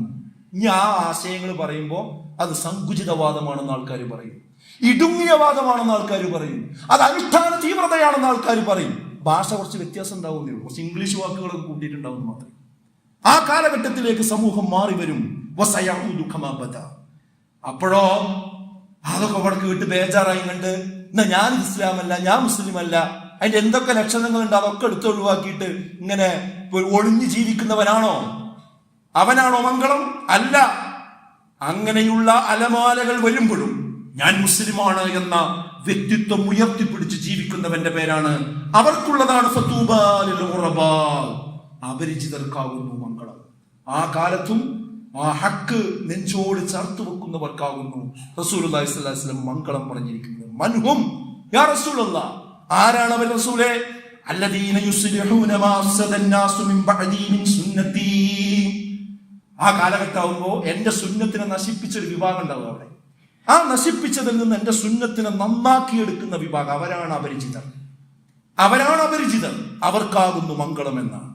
ഇനി ആ ആശയങ്ങൾ പറയുമ്പോൾ അത് സങ്കുചിതവാദമാണെന്ന് ആൾക്കാർ പറയും, ഇടുങ്ങിയ വാദമാണെന്ന് ആൾക്കാർ പറയും, അത് അനുഷ്ഠാന തീവ്രതയാണെന്ന് ആൾക്കാർ പറയും. ഭാഷ കുറച്ച് വ്യത്യാസം ഉണ്ടാവുന്നേ ഉള്ളൂ, കുറച്ച് ഇംഗ്ലീഷ് വാക്കുകളൊക്കെ കൂട്ടിയിട്ടുണ്ടാവുന്നു മാത്രം. ആ കാലഘട്ടത്തിലേക്ക് സമൂഹം മാറി വരും. അപ്പോഴോ അതൊക്കെ അവിടെ കേട്ട് ബേജാറായി കണ്ട്, എന്നാ ഞാൻ ഇസ്ലാമല്ല, ഞാൻ മുസ്ലിം അല്ല, അതിന്റെ എന്തൊക്കെ ലക്ഷണങ്ങളുണ്ട് അതൊക്കെ എടുത്ത് ഒഴിവാക്കിയിട്ട് ഇങ്ങനെ ഒളിഞ്ഞു ജീവിക്കുന്നവനാണോ? അവനാണോ മംഗളം? അല്ല. അങ്ങനെയുള്ള അലമാലകൾ വരുമ്പോഴും ഞാൻ മുസ്ലിമാണ് എന്ന വ്യക്തിത്വം ഉയർത്തിപ്പിടിച്ച് ജീവിക്കുന്നവന്റെ പേരാണ്, അവർക്കുള്ളതാണ് ഫതൂബാ ലിൽ ഖുറബാ. അപരിചിതർക്കാകുന്നു മംഗളം. ആ കാലത്തും ആ ഹക്ക് നെഞ്ചോട് ചേർത്ത് വെക്കുന്നവർക്കാകുന്നു റസൂലുള്ളാഹി സ്വല്ലല്ലാഹു അലൈഹി വസല്ലം മംഗളം പറഞ്ഞിരിക്കുന്നത്. മൻഹും യാ റസൂലല്ലാഹ്, ആരാണ് അവർ റസൂലേ? അല്ലദീന യുസ്ലിഹൂന മാ അഫ്സദന്നാസു മിൻ ബഅദി മിൻ സുന്നതി. ആ കാലഘട്ടമാകുമ്പോൾ എന്റെ സുന്നത്തിനെ നശിപ്പിച്ചൊരു വിഭാഗം ഉണ്ടാവും അവിടെ. ആ നശിപ്പിച്ചതിൽ നിന്ന് എന്റെ സുന്നത്തിനെ നന്നാക്കിയെടുക്കുന്ന വിഭാഗം, അവരാണ് അപരിചിതർ. അവരാണ് അപരിചിതർ, അവർക്കാകുന്നു മംഗളം എന്നാണ്.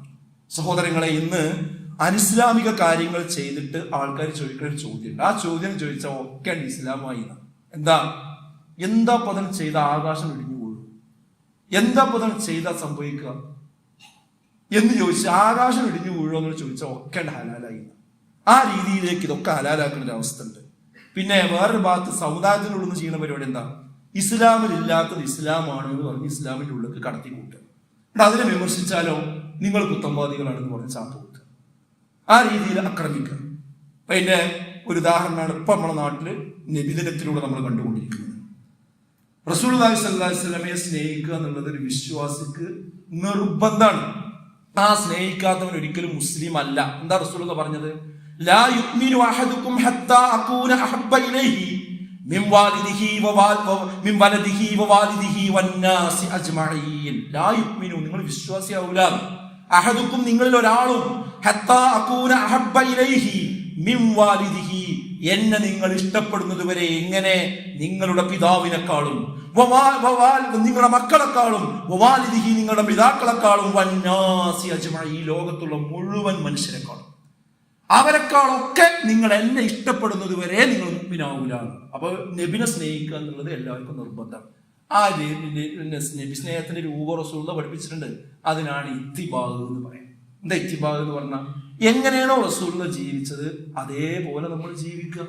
സഹോദരങ്ങളെ, ഇന്ന് അനിസ്ലാമിക കാര്യങ്ങൾ ചെയ്തിട്ട് ആൾക്കാർ ചോദിക്കുന്ന ഒരു ചോദ്യമുണ്ട്. ആ ചോദ്യം ചോദിച്ചാൽ ഒക്കെ ഇസ്ലാമായി. എന്താ പദം ചെയ്ത ആകാശം ഇടിഞ്ഞു വീഴും, എന്താ പദം ചെയ്താൽ സംഭവിക്കുക എന്ന് ചോദിച്ചാൽ ആകാശം ഇടിഞ്ഞു വീഴുമോ എന്ന് ചോദിച്ചാൽ ഒക്കെ ഹലാലായി. ആ രീതിയിലേക്ക് ഇതൊക്കെ ഹലാലാക്കുന്ന ഒരു അവസ്ഥ ഉണ്ട്. പിന്നെ വേറൊരു ഭാഗത്ത് സമുദായത്തിനുള്ളിൽ നിന്ന് ചെയ്യുന്ന പരിപാടി എന്താ? ഇസ്ലാമിൽ ഇല്ലാത്തത് ഇസ്ലാമാണ് എന്ന് പറഞ്ഞ് ഇസ്ലാമിന്റെ ഉള്ളിൽ കടത്തി കൂട്ടുക. അതിനെ വിമർശിച്ചാലോ നിങ്ങൾ കുത്തംവാദികളാണെന്ന് പറഞ്ഞ് ചാപ്പ് കൂട്ടുക. ആ രീതിയിൽ ആക്രമിക്കുക. അപ്പൊ അതിന്റെ ഒരു ഉദാഹരണമാണ് ഇപ്പൊ നമ്മുടെ നാട്ടില് നബിദിനത്തിലൂടെ നമ്മൾ കണ്ടുകൊണ്ടിരിക്കുന്നത്. റസൂലുള്ളാഹി സ്വല്ലല്ലാഹു അലൈഹി വസല്ലമയെ സ്നേഹിക്കുക എന്നുള്ളത് ഒരു വിശ്വാസിക്ക് നിർബന്ധമാണ്. ആ സ്നേഹിക്കാത്തവൻ ഒരിക്കലും മുസ്ലിം അല്ല. എന്താ റസൂലുള്ള പറഞ്ഞത്? ലാ യുഅ്മിനു അഹദുക്കും ഹത്താ അകൂന അഹബ്ബ ഇലൈഹി മിൻ വാലിദിഹി വവാലിദിഹി വന്നാസി അജ്മഈൻ. ലാ യുഅ്മിനു, നിങ്ങൾ വിശ്വാസിയാവൂല. അഹദുക്കും, നിങ്ങളിൽ ഒരാളും, ഹത്താ അകൂന അഹബ്ബ ഇലൈഹി മിൻ വാലിദിഹി, എന്നെ നിങ്ങൾ ഇഷ്ടപ്പെടുന്നത് വരെ. എങ്ങനെ? നിങ്ങളുടെ പിതാവിനെക്കാളും, നിങ്ങളുടെ മക്കളെക്കാളും, വവാലിദിഹി, നിങ്ങളുടെ പിതാക്കളെക്കാളും, വന്നാസി അജ്മഈൻ, ഈ ലോകത്തുള്ള മുഴുവൻ മനുഷ്യരെക്കാളും, അവരെക്കാളൊക്കെ നിങ്ങൾ എന്നെ ഇഷ്ടപ്പെടുന്നത് വരെ നിങ്ങൾ മുഅ്മിനാവൂല. അപ്പൊ നബിനെ സ്നേഹിക്കുക എന്നുള്ളത് എല്ലാവർക്കും നിർബന്ധമാണ്. ആ നബി സ്നേഹത്തിന്റെ രൂപ റസൂലുള്ള പഠിപ്പിച്ചിട്ടുണ്ട്. അതിനാണ് ഇത്തിബാഅ് എന്ന് പറയുന്നത്. എന്താ ഇത്തിബാഅ് എന്ന് പറഞ്ഞാൽ? എങ്ങനെയാണോ റസൂലുള്ള ജീവിച്ചത് അതേപോലെ നമ്മൾ ജീവിക്കുക.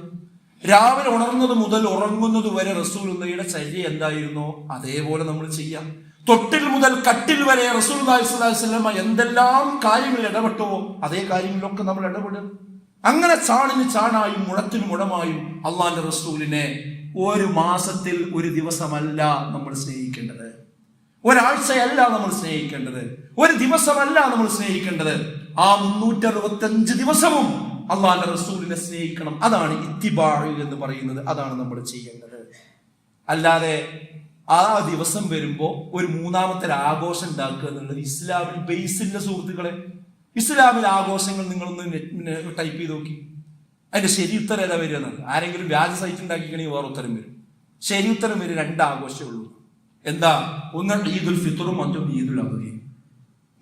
രാവിലെ ഉണർന്നത് മുതൽ ഉറങ്ങുന്നത് വരെ റസൂലുള്ളയുടെ ചര്യ എന്തായിരുന്നോ അതേപോലെ നമ്മൾ ചെയ്യാം. തൊട്ടിൽ മുതൽ കട്ടിൽ വരെ റസൂലുള്ളാഹി സ്വല്ലല്ലാഹു അലൈഹി വസല്ലം എന്തെല്ലാം കാര്യങ്ങളിൽ ഇടപെട്ടോ അതേ കാര്യങ്ങളിലൊക്കെ നമ്മൾ ഇടപെടും. അങ്ങനെ ചാണിന് ചാണായും മുഴത്തിന് മുഴമായും അള്ളാന്റെ റസൂലിനെ ഒരു മാസത്തിൽ ഒരു ദിവസമല്ല നമ്മൾ സ്നേഹിക്കേണ്ടത്, ഒരാഴ്ചയല്ല നമ്മൾ സ്നേഹിക്കേണ്ടത്, ഒരു ദിവസമല്ല നമ്മൾ സ്നേഹിക്കേണ്ടത്. ആ 365 ദിവസവും അള്ളാന്റെ റസൂലിനെ സ്നേഹിക്കണം. അതാണ് ഇത്തിബാഅ് എന്ന് പറയുന്നത്. അതാണ് നമ്മൾ ചെയ്യേണ്ടത്. അല്ലാതെ ആ ദിവസം വരുമ്പോ ഒരു മൂന്നാമത്തെ ആഘോഷം ഉണ്ടാക്കുക എന്നുള്ളത് ഇസ്ലാമിൽ ബേസില്ല സുഹൃത്തുക്കളെ. ഇസ്ലാമിൽ ആഘോഷങ്ങൾ നിങ്ങളൊന്ന് ടൈപ്പ് ചെയ്ത് നോക്കി, അതിന്റെ ശരി ഉത്തരം ഏതാ വരിക എന്നാണ്. ആരെങ്കിലും വ്യാജ സൈറ്റ് ഉണ്ടാക്കിക്കണമെങ്കിൽ വേറെ ഉത്തരം വരും. ശരി ഉത്തരം വരും 2 ആഘോഷമേ ഉള്ളൂ. എന്താ? ഒന്ന് ഈദുൽ ഫിത്തറും, മറ്റൊന്ന് ഈദുൽ അദ്ഹയും.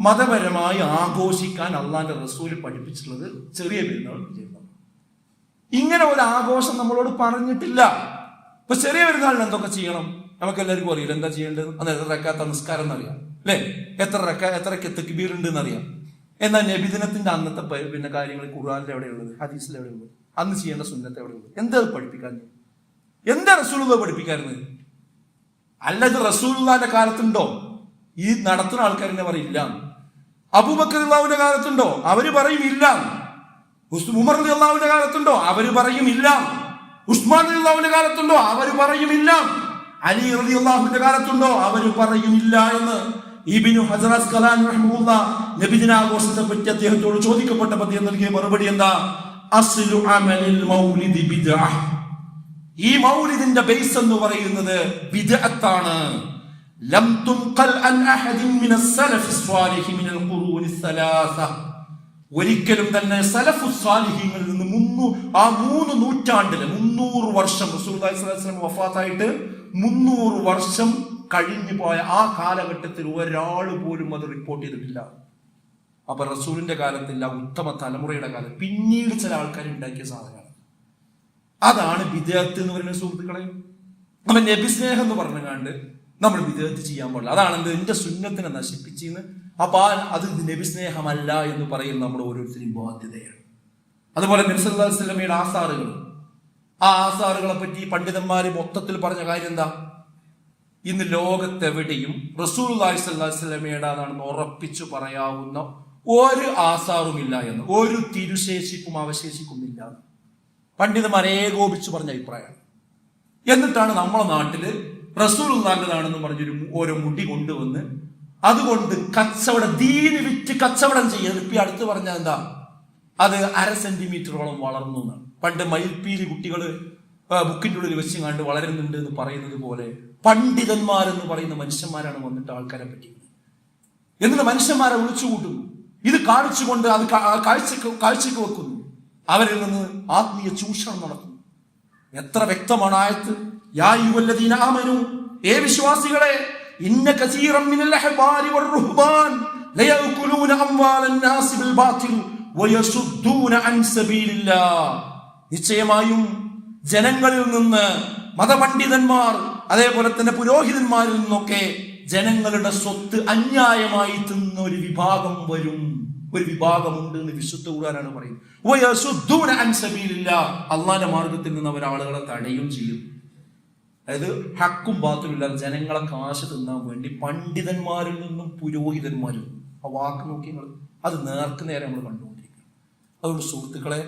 മതപരമായി ആഘോഷിക്കാൻ അള്ളാന്റെ റസൂല് പഠിപ്പിച്ചിട്ടുള്ളത് ചെറിയ പെരുന്നാൾ ചെയ്യുന്നത്. ഇങ്ങനെ ഒരു ആഘോഷം നമ്മളോട് പറഞ്ഞിട്ടില്ല. ഇപ്പൊ ചെറിയ പെരുന്നാളിന് എന്തൊക്കെ ചെയ്യണം നമുക്ക് എല്ലാവർക്കും അറിയില്ല. എന്താ ചെയ്യേണ്ടത്? അത് എത്ര റക്കാത്ത നിസ്കാരം എന്നറിയാം അല്ലെ, എത്ര തക്ബീർ ഉണ്ട് എന്നറിയാം. എന്നാൽ നബിദിനത്തിന്റെ അന്നത്തെ പിന്നെ കാര്യങ്ങൾ ഖുർആനിൽ എവിടെയുള്ളത്, ഹദീസിൽ എവിടെയുള്ളത്, അന്ന് ചെയ്യേണ്ട സുന്നത്ത് എവിടെയുള്ളത്? എന്താ പഠിപ്പിക്കാൻ? എന്താ റസൂലുള്ളാഹി പഠിപ്പിക്കാറുള്ളത്? അല്ല, ഇത് റസൂലുള്ളാഹിന്റെ കാലത്തുണ്ടോ? ഈ നടത്തുന്ന ആൾക്കാരെന്നെ പറയില്ല. അബൂബക്കർ റളിയല്ലാഹുവിന്റെ കാലത്തുണ്ടോ? അവര് പറയും ഇല്ല. ഉമർ റളിയല്ലാഹുവിന്റെ കാലത്തുണ്ടോ? അവര് പറയും ഇല്ല. ഉസ്മാൻ റളിയല്ലാഹുവിന്റെ കാലത്തുണ്ടോ? അവര് പറയും ഇല്ല. അലി റളിയല്ലാഹുവിന്റെ കാലത്തുണ്ടോ? അവര് പറയും ഇല്ല എന്ന് ഇബ്നു ഹജർ അസ്ഖലാനി റഹിമഹുല്ലാഹ് നബിദിനാഘോഷത്തെ പറ്റി അദ്ദേഹത്തോട് ചോദിക്കപ്പെട്ടപ്പോൾ അദ്ദേഹം നൽകിയ മറുപടി എന്താ? അസ്ലു അമലിൽ മൗലിദി ബിദ്അ. ഈ മൗലിദിന്റെ ബേസ് എന്ന് പറയുന്നത് ബിദ്അത്താണ്. ലം തുൻഖൽ അൻ അഹദിൻ മിനസ് സലഫിസ് സ്വാലിഹി മിനൽ ഖുറൂനി സലാസ. ഒരിക്കലും തന്നെ സലഫുസ് സ്വാലിഹീങ്ങളിൽ നിന്ന് 3 നൂറ്റാണ്ടില് 300 വർഷം റസൂലുള്ളാഹി സ്വല്ലല്ലാഹു അലൈഹി വസല്ലം വഫാത്തായിട്ട് 300 വർഷം കഴിഞ്ഞു പോയ ആ കാലഘട്ടത്തിൽ ഒരാൾ പോലും അത് റിപ്പോർട്ട് ചെയ്തിട്ടില്ല. അപ്പൊ റസൂലിന്റെ കാലത്തില്ല, ഉത്തമ തലമുറയുടെ കാലം, പിന്നീട് ചില ആൾക്കാർ ഉണ്ടാക്കിയ സാധനമാണ്. അതാണ് ബിദ്അത്ത് എന്ന് പറയുന്ന സുഹൃത്തുക്കളെ. നമ്മൾ നബി സ്നേഹം എന്ന് പറഞ്ഞുകൊണ്ട് നമ്മൾ ബിദ്അത്ത് ചെയ്യാൻ പാടില്ല. അതാണ് എന്റെ സുന്നത്തിനെ നശിപ്പിച്ചെന്ന്. അപ്പൊ അത് നബി സ്നേഹമല്ല എന്ന് പറയുന്നത് നമ്മുടെ ഓരോരുത്തരും ബാധ്യതയാണ്. അതുപോലെ നബി സല്ലല്ലാഹു അലൈഹി വസല്ലമയുടെ ആസാറുകൾ, ആ ആസാറുകളെ പറ്റി പണ്ഡിതന്മാര് മൊത്തത്തിൽ പറഞ്ഞ കാര്യം എന്താ? ഇന്ന് ലോകത്തെവിടെയും റസൂലുള്ളാഹി സ്വല്ലല്ലാഹു അലൈഹി വസല്ലമയുടേതാണെന്ന് ഉറപ്പിച്ചു പറയാവുന്ന ഒരു ആസാറുമില്ല എന്ന്, ഒരു തിരുശേഷിപ്പും അവശേഷിക്കുന്നില്ല. പണ്ഡിതന്മാർ ഏകോപിച്ചു പറഞ്ഞ അഭിപ്രായമാണ്. എന്നിട്ടാണ് നമ്മളെ നാട്ടില് റസൂലുള്ളാഹിന്റേതാണെന്ന് പറഞ്ഞൊരു ഓരോ മുടി കൊണ്ടുവന്ന് അതുകൊണ്ട് ദീന് വിറ്റ് കച്ചവടം ചെയ്യുന്നത്. ഇപ്പൊ അടുത്ത് പറഞ്ഞാൽ എന്താ? അത് 1/2 സെന്റിമീറ്ററോളം വളർന്നു എന്നാണ്. പണ്ട് മയിൽപ്പീലി കുട്ടികള് ബുക്കിന്റെ ഉള്ളിൽ വെച്ച് കണ്ട് വളരുന്നുണ്ട് എന്ന് പറയുന്നത് പോലെ പണ്ഡിതന്മാരെന്ന് പറയുന്ന മനുഷ്യന്മാരാണ് വന്നിട്ട് ആൾക്കാരെ പറ്റിയത്. എന്നിട്ട് മനുഷ്യന്മാരെ വിളിച്ചു കൂട്ടുന്നു. ഇത് കാണിച്ചുകൊണ്ട് അത് കാഴ്ചക്ക് വെക്കുന്നു. അവരിൽ നിന്ന് ആത്മീയ ചൂഷണം നടത്തുന്നു. എത്ര വ്യക്തമാണ് ആയത്ത്. യാ അയ്യുഹല്ലദീന ആമനൂ, ഏ വിശ്വാസികളെ, ഇന്ന കസീറൻ മിനൽ അഹ്ബാരി വറുഹ്ബാൻ ലയഅകുലൂന അംവാലൻ നാസി ബിൽ ബാതിൽ വയസുദ്ദൂന അൻ സബീലില്ലാഹ്. നിശ്ചയമായും ജനങ്ങളിൽ നിന്ന് മതപണ്ഡിതന്മാർ അതേപോലെ തന്നെ പുരോഹിതന്മാരിൽ നിന്നൊക്കെ ജനങ്ങളുടെ സ്വത്ത് അന്യായമായി തിന്ന ഒരു വിഭാഗം വരും, ഒരു വിഭാഗമുണ്ട് എന്ന് വിശുദ്ധ ഖുർആനാണ് പറയുന്നത്. വയസുദ്ദൂന അൻ സബീലില്ലാഹ്, അല്ലാഹുവിന്റെ മാർഗ്ഗത്തിൽ നിന്ന് അവർ ആളുകളെ തടയും ചെയ്യും. അതായത് ഹക്കും ബാത്തിലും ഇല്ലാതെ ജനങ്ങളെ കാശ് തിന്നാൻ വേണ്ടി പണ്ഡിതന്മാരിൽ നിന്നും പുരോഹിതന്മാരിൽ നിന്നും, ആ വാക്ക് നോക്കി നിങ്ങൾ, അത് നേർക്ക് നേരെ നമ്മൾ കണ്ടുകൊണ്ടിരിക്കുക. അതുകൊണ്ട് സുഹൃത്തുക്കളെ,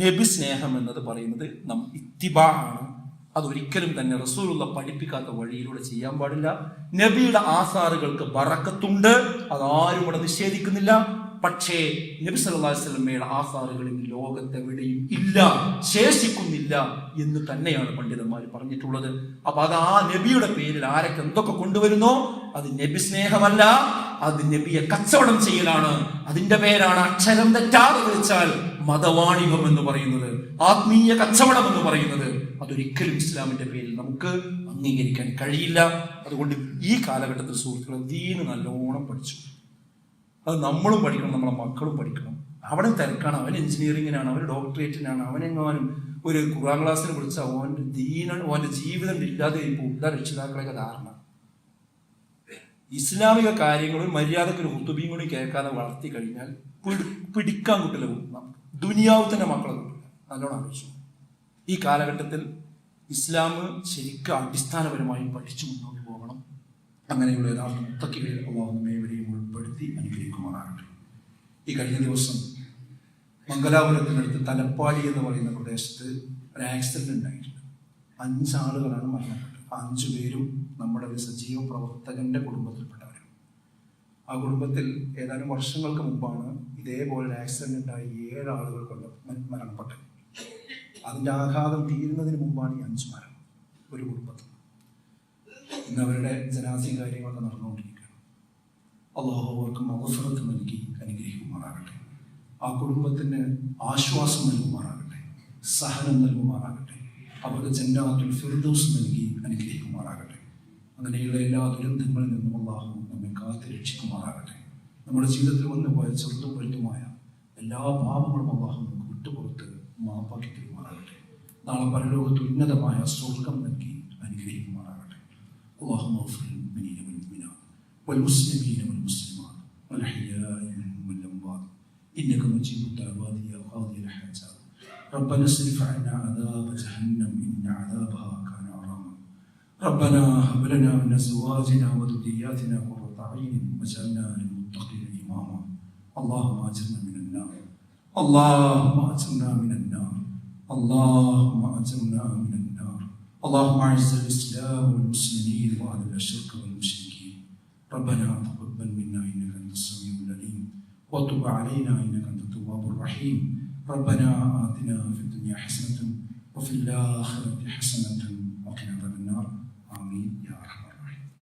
നബി സ്നേഹം എന്നത് പറയുന്നത് ഇത്തിബാ ആണ്. അതൊരിക്കലും തന്നെ റസൂലുള്ള പഠിപ്പിക്കാത്ത വഴിയിലൂടെ ചെയ്യാൻ പാടില്ല. നബിയുടെ ആസാറുകൾക്ക് ബറക്കത്തുണ്ട്, അതാരും ഇവിടെ നിഷേധിക്കുന്നില്ല. പക്ഷേ നബി സല്ലല്ലാഹു അലൈഹി വസല്ലമയുടെ ആസാറുകളിൽ ലോകത്തെവിടെയും ഇല്ല, ശേഷിക്കുന്നില്ല എന്ന് തന്നെയാണ് പണ്ഡിതന്മാർ പറഞ്ഞിട്ടുള്ളത്. അപ്പൊ അത് ആ നബിയുടെ പേരിൽ ആരൊക്കെ എന്തൊക്കെ കൊണ്ടുവരുന്നോ അത് നബി സ്നേഹമല്ല, അത് നബിയെ കച്ചവടം ചെയ്യലാണ്. അതിന്റെ പേരാണ് അക്ഷരം തെറ്റാതെ വിളിച്ചാൽ മതവാണിഭം എന്ന് പറയുന്നത്, ആത്മീയ കച്ചവടം എന്ന് പറയുന്നത്. അതൊരിക്കലും ഇസ്ലാമിന്റെ പേരിൽ നമുക്ക് അംഗീകരിക്കാൻ കഴിയില്ല. അതുകൊണ്ട് ഈ കാലഘട്ടത്തിൽ സുഹൃത്തുക്കളെ, ദീന് നല്ലോണം പഠിച്ചു. അത് നമ്മളും പഠിക്കണം, നമ്മളെ മക്കളും പഠിക്കണം. അവിടെ തിരക്കാണ്, അവൻ എഞ്ചിനീയറിങ്ങിനാണ്, അവൻ ഡോക്ടറേറ്റിനാണ്, അവനെങ്ങാനും ഒരു ഖുർആൻ ക്ലാസ്സിന് വിളിച്ചാൽ ഓൻ്റെ ഓൻ്റെ ജീവിതം ഇല്ലാതെ ഇതാ രക്ഷിതാക്കളെയൊക്കെ ധാരണ. ഇസ്ലാമിക കാര്യങ്ങളും മര്യാദക്കൊരു ഹുത്തുബയും കൂടി കേൾക്കാതെ വളർത്തി കഴിഞ്ഞാൽ പിടിക്കാൻ കിട്ടില്ല. ദുനിയാവ് തന്നെ മക്കളെ കിട്ടില്ല. നല്ലോണം ആലോചിച്ചു. ഈ കാലഘട്ടത്തിൽ ഇസ്ലാം ശരിക്കും അടിസ്ഥാനപരമായി പഠിച്ചു മുന്നോട്ട് പോകണം. അങ്ങനെയുള്ള യഥാർത്ഥ മുത്തക്കികളിൽ അല്ലാഹു നമ്മെവരെയും ഉൾപ്പെടുത്തി അനുഗ്രഹിക്കുമാറാകട്ടെ. ഈ കഴിഞ്ഞ ദിവസം മംഗലാപുരത്തിനടുത്ത് തലപ്പാടി എന്ന് പറയുന്ന പ്രദേശത്ത് ഒരു ആക്സിഡന്റ് ഉണ്ടായിട്ടുണ്ട്. 5 ആളുകളാണ് മരണപ്പെട്ടത്. 5 പേരും നമ്മുടെ ഒരു സജീവ പ്രവർത്തകന്റെ കുടുംബത്തിൽപ്പെട്ടവരാണ്. ആ കുടുംബത്തിൽ ഏതാനും വർഷങ്ങൾക്ക് മുമ്പാണ് ഇതേപോലെ ഒരു ആക്സിഡന്റ് ഉണ്ടായി 7 ആളുകൾ മരണപ്പെട്ടത്. അതിൻ്റെ ആഘാതം തീരുന്നതിന് മുമ്പാണ് ഈ 5 മരണം ഒരു കുടുംബത്തിൽ. ഇന്ന് അവരുടെ ജനാസി കാര്യങ്ങളൊക്കെ നടന്നുകൊണ്ടിരിക്കുകയാണ്. അള്ളാഹു അവർക്ക് മഗ്ഫിറത്ത് നൽകി അനുഗ്രഹിക്കുമാറാകട്ടെ. ആ കുടുംബത്തിന് ആശ്വാസം നൽകുമാറാകട്ടെ, സഹനം നൽകുമാറാകട്ടെ, അവർക്ക് ജന്നാത്തുൽ ഫിർദൗസ് നൽകി അനുഗ്രഹിക്കുമാറാകട്ടെ. അങ്ങനെയുള്ള എല്ലാ ദുരന്തങ്ങളിൽ നിന്നും അള്ളാഹു നമ്മെ കാത്ത് രക്ഷിക്കുമാറാകട്ടെ. നമ്മുടെ ജീവിതത്തിൽ വന്നു പോയ ചെറുതും വലുതുമായ എല്ലാ പാപങ്ങളും അള്ളാഹു നമുക്ക് വിട്ടുപുറത്ത് മാപ്പാക്കി തരുമാറാകട്ടെ. നാളെ പരലോകത്ത് ഉന്നതമായ സ്വർഗം നൽകി അനുഗ്രഹിക്കുമാറാകട്ടെ. اللهم اغفر للمؤمنين والمؤمنات والمسلمين والمسلمات والأحياء منهم والأموات إنك مجيب الدعوات يا قاضي الحاجات. ربنا اصرف عنا عذاب جهنم إن عذابها كان غراما. ربنا هب لنا من أزواجنا وذرياتنا قرة أعين واجعلنا للمتقين إماما. اللهم أجرنا من النار، اللهم أجرنا من النار، اللهم أجرنا من النار. اللهم أعز الإسلام والمسلمين وأذل الشرك والمشركين. ربنا تقبل منا إنك أنت السميع العليم وتب علينا إنك أنت التواب الرحيم. ربنا آتنا في الدنيا حسنة وفي الآخرة حسنة وقنا عذاب النار.